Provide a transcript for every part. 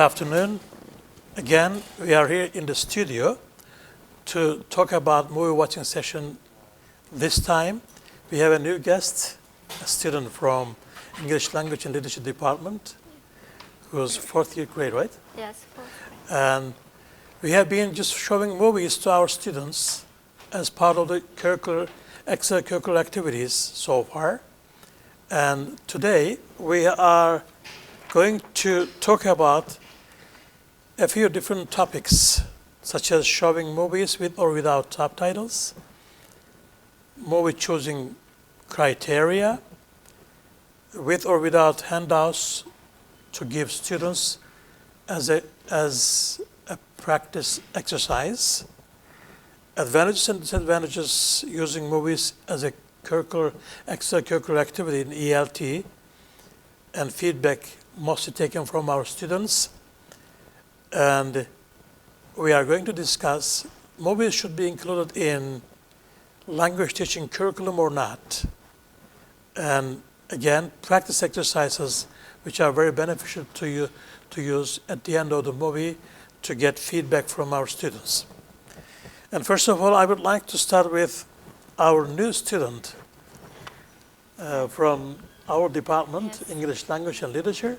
afternoon. Again, we are here in the studio to talk about movie watching session. This time, we have a new guest, a student from English Language and Literature Department, who's fourth year grade, right? Yes, fourth grade. And we have been just showing movies to our students as part of the extracurricular activities so far. And today, we are going to talk about a few different topics, such as showing movies with or without subtitles, movie choosing criteria, with or without handouts to give students as a practice exercise, advantages and disadvantages using movies as a extracurricular activity in ELT, and feedback mostly taken from our students. And we are going to discuss movies should be included in language teaching curriculum or not. And again, practice exercises which are very beneficial to you to use at the end of the movie to get feedback from our students. And first of all, I would like to start with our new student from our department, Yes. English Language and Literature.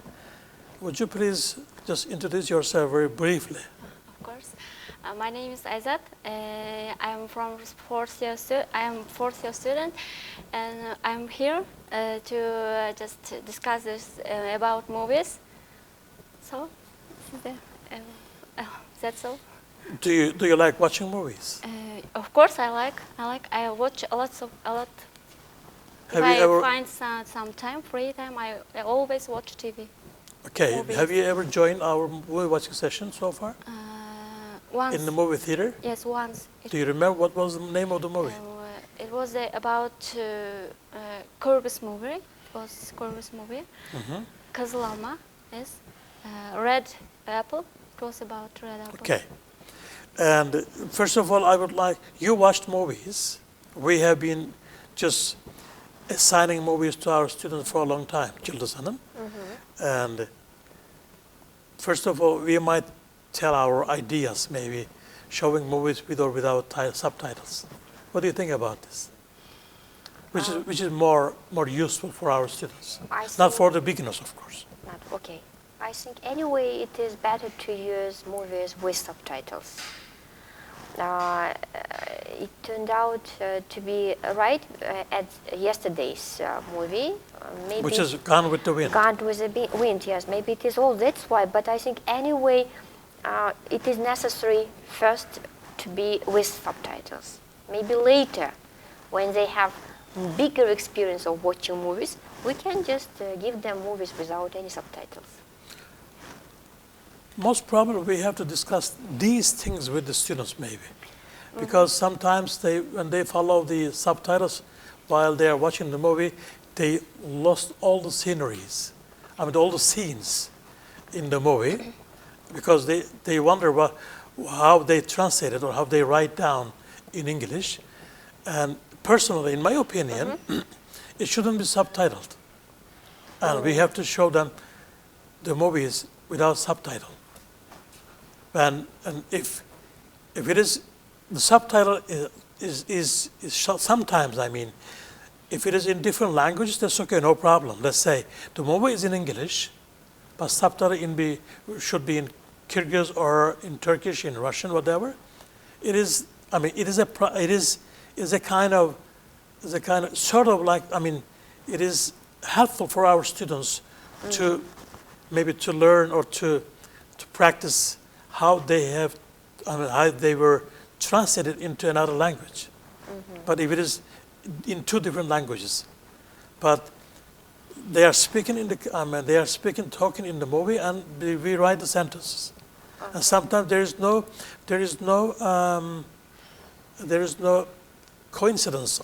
Would you please just introduce yourself very briefly? Of course. My name is Aizat. I am from fourth year. I am fourth year student, and I'm here to just discuss this about movies. So, that's all. Do you like watching movies? Of course, I like. I watch a lot. Have If you I ever? find some time, free time, I always watch TV. Okay. movies. Have you ever joined our movie watching session so far Once. in the movie theater? Yes, once. Do you remember what was the name of the movie? It was about Kırbız movie. It was Kırbız movie. Mhm. Kızıl Alma is red apple. It was about red apple. Okay. And first of all, I would like, you watched movies. We have been just assigning movies to our students for a long time, Yıldız Hanım. And first of all, we might tell our ideas, maybe showing movies with or without subtitles. What do you think about this? Which is more useful for our students, I not think for the beginners, of course. okay. I think anyway it is better to use movies with subtitles. It turned out to be right at yesterday's movie. Maybe Which is Gone with the Wind. Gone with the Wind, yes. Maybe it is all that's why. But I think anyway it is necessary first to be with subtitles. Maybe later, when they have bigger experience of watching movies, we can just give them movies without any subtitles. Most probably we have to discuss these things with the students maybe. Because sometimes when they follow the subtitles while they are watching the movie, they lost all the sceneries, all the scenes in the movie, because they wonder how they translate it or how they write down in English. And personally, in my opinion, it shouldn't be subtitled. And we have to show them the movies without subtitle. And if it is, the subtitle is sometimes, if it is in different languages, that's okay, no problem. Let's say the movie is in English, but subtitle should be in Kyrgyz or in Turkish, in Russian, whatever. It is a kind of sort of like, it is helpful for our students to maybe to learn or to practice how they were translated into another language. But if it is in two different languages, but they are speaking talking in the movie, and we write the sentences. And sometimes there is no coincidence.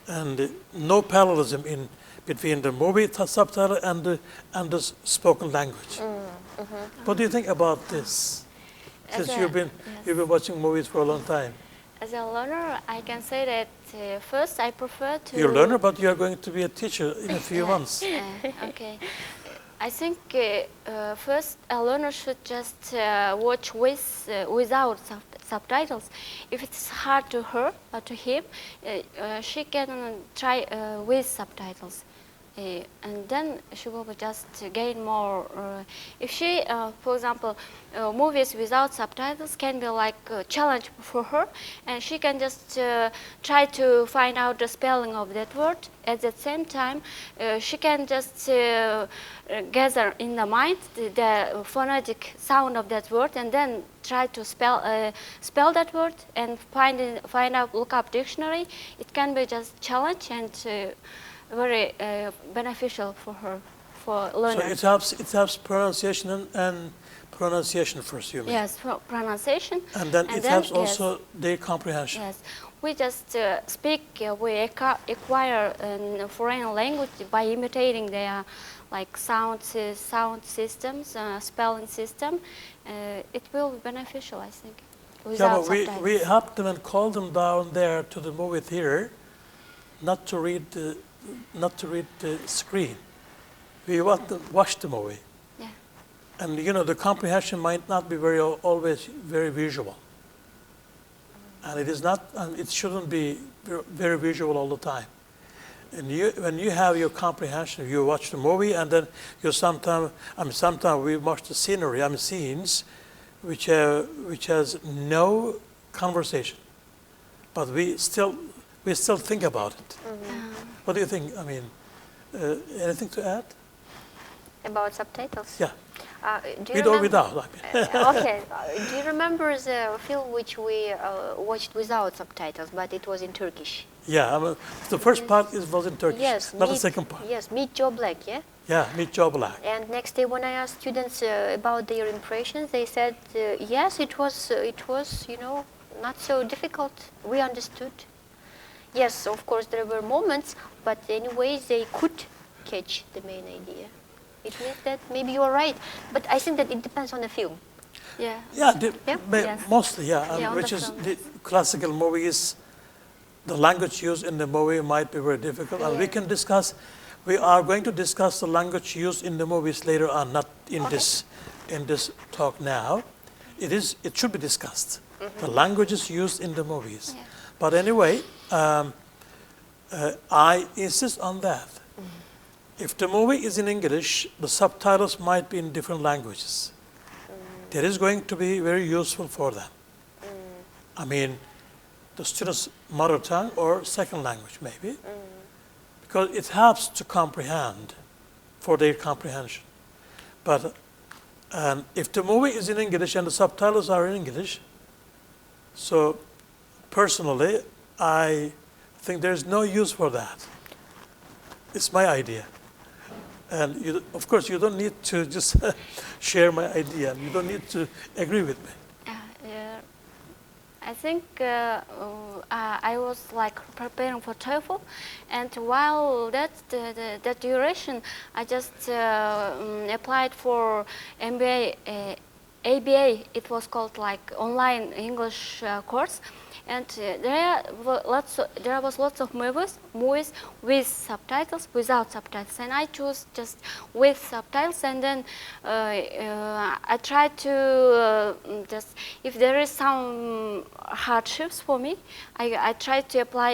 And no parallelism between the movie subtitle and the spoken language. What do you think about this? Since you've been watching movies for a long time. As a learner, I can say that first I prefer to. You're a learner, but you are going to be a teacher in a few months. Okay. I think first a learner should just watch without subtitles. If it's hard to her or to him, she can try with subtitles. And then she will just gain more. If she, for example, movies without subtitles can be like a challenge for her, and she can just try to find out the spelling of that word. At the same time, she can just gather in the mind the phonetic sound of that word, and then try to spell that word and find out, look up dictionary. It can be just challenge and very beneficial for her, for learners. So it helps pronunciation and pronunciation first, you mean? Yes, pronunciation. And then it helps also their comprehension. Yes, we just speak, we acquire a foreign language by imitating their like sound systems, spelling system. It will be beneficial, I think. Yeah, but we help them and call them down there to the movie theater, not to read the screen. We want to watch the movie. Yeah. And you know, the comprehension might not be always very visual. And it is not, and it shouldn't be very visual all the time. And when you have your comprehension, you watch the movie, and then you sometimes we watch the scenery, scenes, which has no conversation, but we still think about it. Mm-hmm. What do you think? Anything to add? About subtitles? Yeah. With or without. Okay. Do you remember the film which we watched without subtitles, but it was in Turkish? Yeah, the first part was in Turkish, yes, not the second part. Yes, Meet Joe Black, yeah? Yeah, Meet Joe Black. And next day when I asked students about their impressions, they said, yes, it was, not so difficult. We understood. Yes, of course, there were moments, but anyways, they could catch the main idea. It means that maybe you are right, but I think that it depends on the film. Yeah. Yeah, Yes. mostly, Yeah, which is the classical movies. The language used in the movie might be very difficult, and we are going to discuss the language used in the movies later on, not in this talk now. It should be discussed. The languages used in the movies. Yeah. But anyway, I insist on that. If the movie is in English, the subtitles might be in different languages. That is going to be very useful for them. The students' mother tongue or second language maybe, because it helps to comprehend for their comprehension. But if the movie is in English and the subtitles are in English, so personally, I think there's no use for that. It's my idea. And of course, you don't need to just share my idea. You don't need to agree with me. I think I was like preparing for TOEFL, and while that duration, I just applied for MBA, ABA. It was called like online English course, and there was lots of movies with subtitles, without subtitles, and I chose just with subtitles. And then I tried to just, if there is some hardships for me, I tried to apply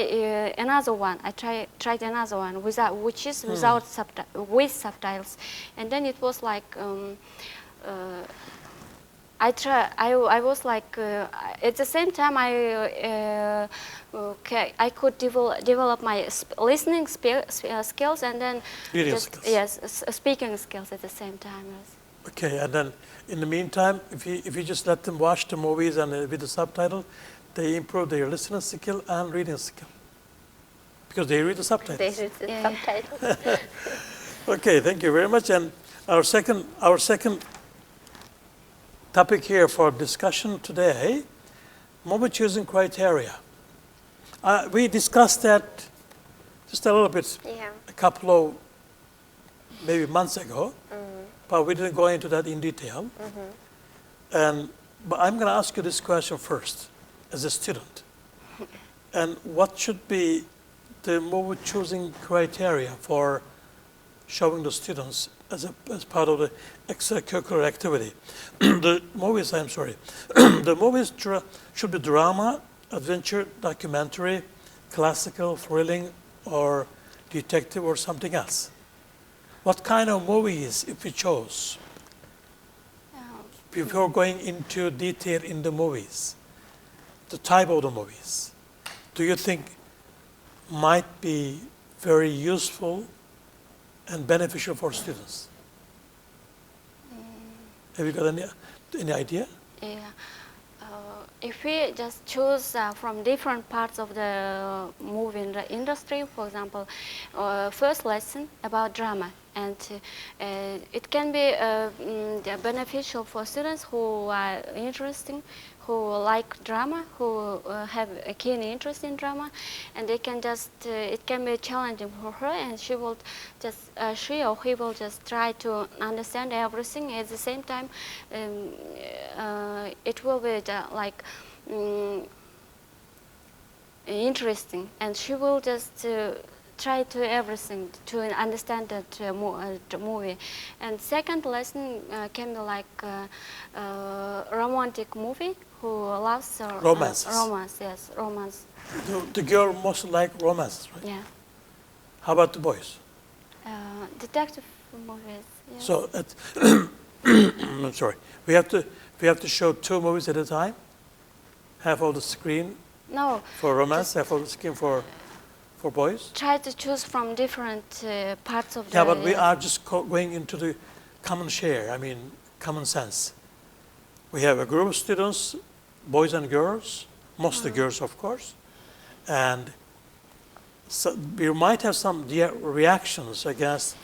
another one. I tried another one with subtitles, and then it was like. I was like, at the same time, I could develop my listening skills, and then speaking skills at the same time. Yes. Okay, and then in the meantime, if you just let them watch the movies and with the subtitle, they improve their listening skill and reading skill because they read the subtitles. They read the subtitles. Okay, thank you very much. And our second topic here for discussion today, movie choosing criteria. We discussed that just a little bit a couple of maybe months ago, but we didn't go into that in detail. But I'm going to ask you this question first, as a student. And what should be the movie choosing criteria for showing the students as part of the extracurricular activity. The movies, I'm sorry, the movies should be drama, adventure, documentary, classical, thrilling, or detective, or something else. What kind of movies, if we chose, before going into detail in the movies, the type of the movies, do you think might be very useful and beneficial for students? Have you got any idea? Yeah. If we just choose from different parts of the movie industry, for example, first lesson about drama, and it can be beneficial for students who are interesting, who like drama, who have a keen interest in drama, and they can just, it can be challenging for her, and she will just, she or he will just try to understand everything. At the same time, it will be like interesting, and she will just try to everything to understand that the movie. And second lesson can be like romantic movie who loves Romances. romance, yes, romance. The girl most like romances, right? Yeah. How about the boys? Detective movies. Yes. So, I'm sorry. We have to show 2 movies at a time. Half of the screen No. for romance, half of the screen for boys. Try to choose from different parts of Yeah, the. but we are just going into the common share. I mean, common sense. We have a group of students, boys and girls, mostly girls, of course, and so we might have some reactions against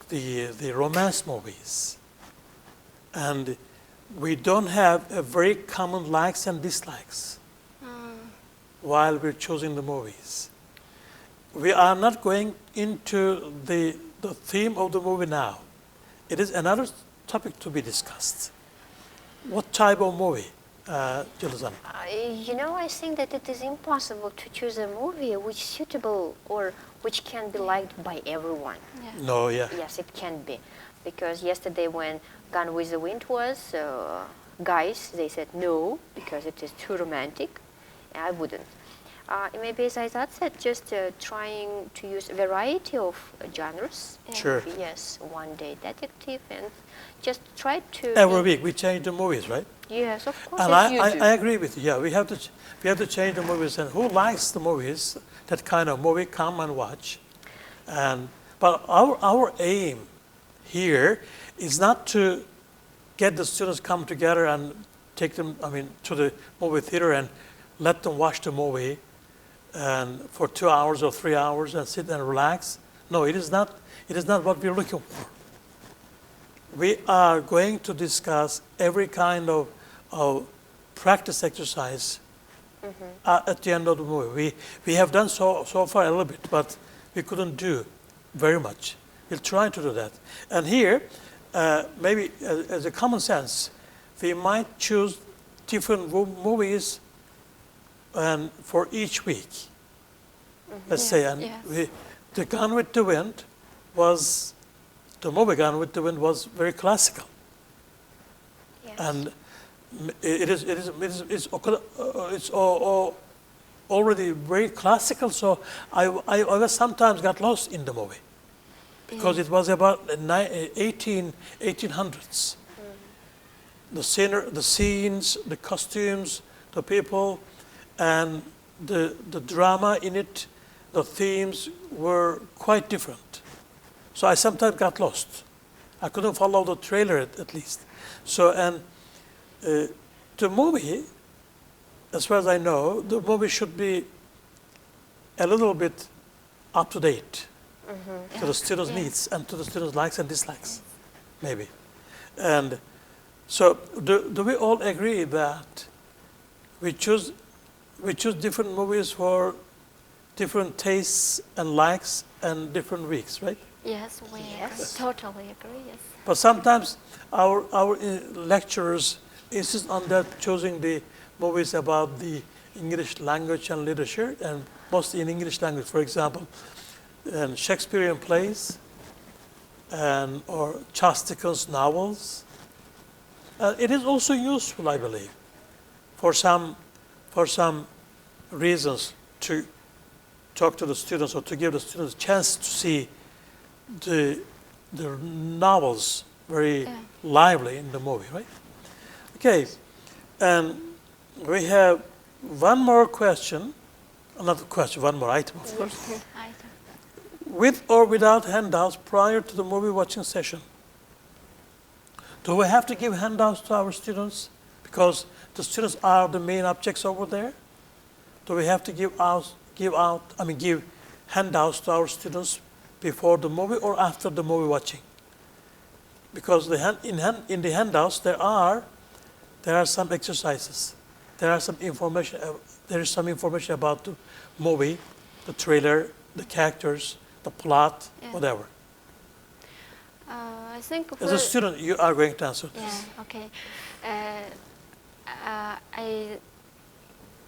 the romance movies, and we don't have a very common likes and dislikes while we're choosing the movies. We are not going into the theme of the movie now. It is another topic to be discussed. What type of movie, Jilazan? You know, I think that it is impossible to choose a movie which is suitable or which can be liked by everyone. Yeah. No, yeah. Yes, it can be. Because yesterday when Gone with the Wind was, guys, they said no, because it is too romantic. I wouldn't. Maybe, as Aizat said, just trying to use a variety of genres. Yeah. Sure. Maybe, yes, one day detective, and just try to... Every week we change the movies, right? Yes, of course, And as you do. I agree with you. Yeah, we have to change the movies. And who likes the movies? That kind of movie, come and watch. But our aim here is not to get the students come together and take them, to the movie theater and let them watch the movie and for 2 hours or 3 hours and sit and relax. No, it is not what we're looking for. We are going to discuss every kind of practice exercise at the end of the movie. We have done so far a little bit, but we couldn't do very much. We'll try to do that. And here, maybe as a common sense, we might choose different movies and for each week. Let's say, and Yes. the Gone with the Wind was, the movie Gone with the Wind was very classical. Yes. And it's already very classical. So I sometimes got lost in the movie because it was about 1800s. The scenes, the costumes, the people, and the drama in it, the themes were quite different. So I sometimes got lost. I couldn't follow the trailer at least. So, and the movie, as far as I know, the movie should be a little bit up to date to the students' needs and to the students' likes and dislikes, maybe. And so, do we all agree that we choose different movies for different tastes and likes and different weeks, right? Yes, we Yes. totally agree. Yes. But sometimes our lecturers insist on that, choosing the movies about the English language and literature, and mostly in English language. For example, and Shakespearean plays, and or Charles Dickens novels. It is also useful, I believe, for some reasons to talk to the students or to give the students a chance to see the novels very lively in the movie, right? Okay, and we have one more question, another question, one more item, of course. Item. With or without handouts prior to the movie watching session? Do we have to give handouts to our students because the students are the main objects over there? Do we have to give handouts to our students before the movie or after the movie watching? Because in the handouts there are some exercises, there is some information about the movie, the trailer, the characters, the plot, whatever. I think As a student, you are going to answer this. Yeah. Okay.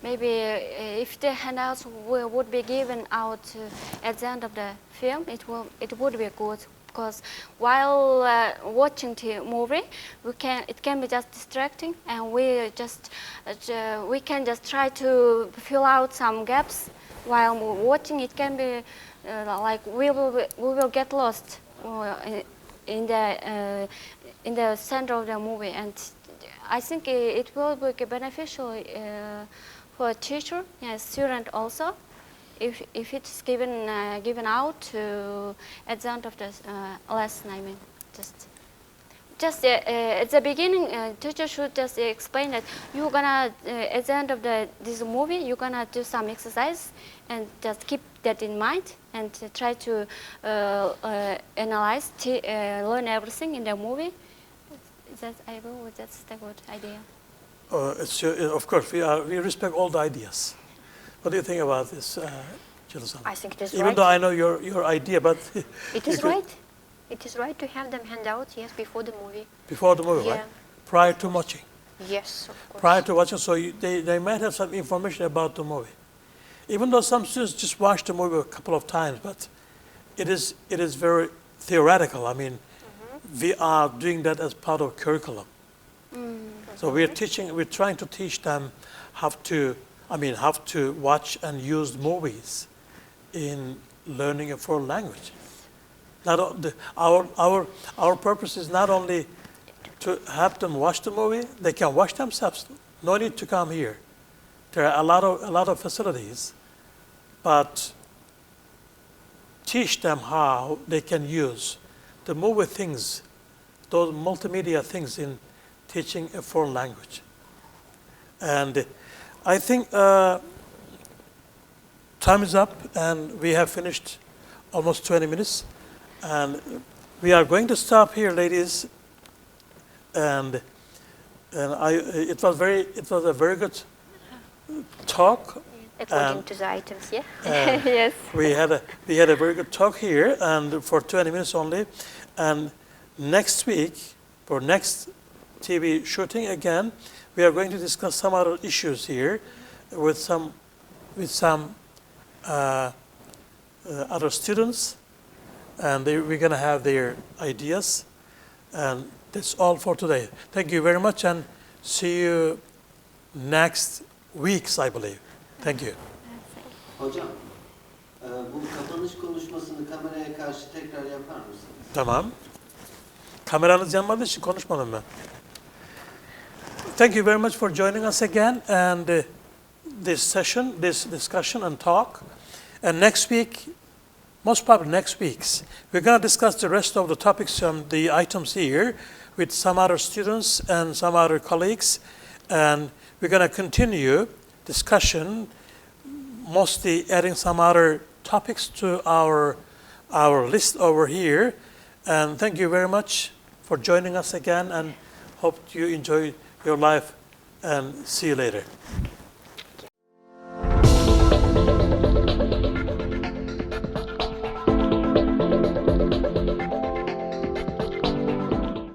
Maybe if the handouts would be given out at the end of the film, it would be good, because while watching the movie, it can be just distracting, and we can just try to fill out some gaps while watching. It can be like we will get lost in the center of the movie, and I think it will be beneficial for a teacher and student also, if it's given out at the end of the lesson. I mean, just at the beginning, teacher should just explain that you're gonna at the end of this movie you're gonna do some exercise, and just keep that in mind and try to analyze, learn everything in the movie. That's a good idea. Of course, we respect all the ideas. What do you think about this, Jill-san? I think it is right. Even though I know your idea, but it is right. It is right to have them handouts, yes, before the movie. Before the movie, right? Prior to watching. Yes, of course. Prior to watching, so they might have some information about the movie. Even though some students just watch the movie a couple of times, but it is very theoretical. I mean, we are doing that as part of curriculum. So we're trying to teach them how to watch and use movies in learning a foreign language. Our purpose is not only to have them watch the movie; they can watch themselves. No need to come here. There are a lot of facilities, but teach them how they can use the movie things, those multimedia things in teaching a foreign language. And I think time is up, and we have finished almost 20 minutes. And we are going to stop here, ladies. And it was a very good talk. According to the items, yeah. Yes. We had a very good talk here, and for 20 minutes only. And next week, for next TV shooting again, we are going to discuss some other issues here with some other students, and we're going to have their ideas. And that's all for today. Thank you very much, and see you next weeks, I believe. Thank you. Hocam, bu kapanış konuşmasını kameraya karşı tekrar yapar mısınız? Tamam. Kameranız yanmadığı için konuşmadım ben. Thank you very much for joining us again, and this session, this discussion and talk. And next week, most probably next week's, we're going to discuss the rest of the topics from the items here with some other students and some other colleagues. And we're going to continue discussion, mostly adding some other topics to our list over here. And thank you very much for joining us again, and hope you enjoy your life, and see you later.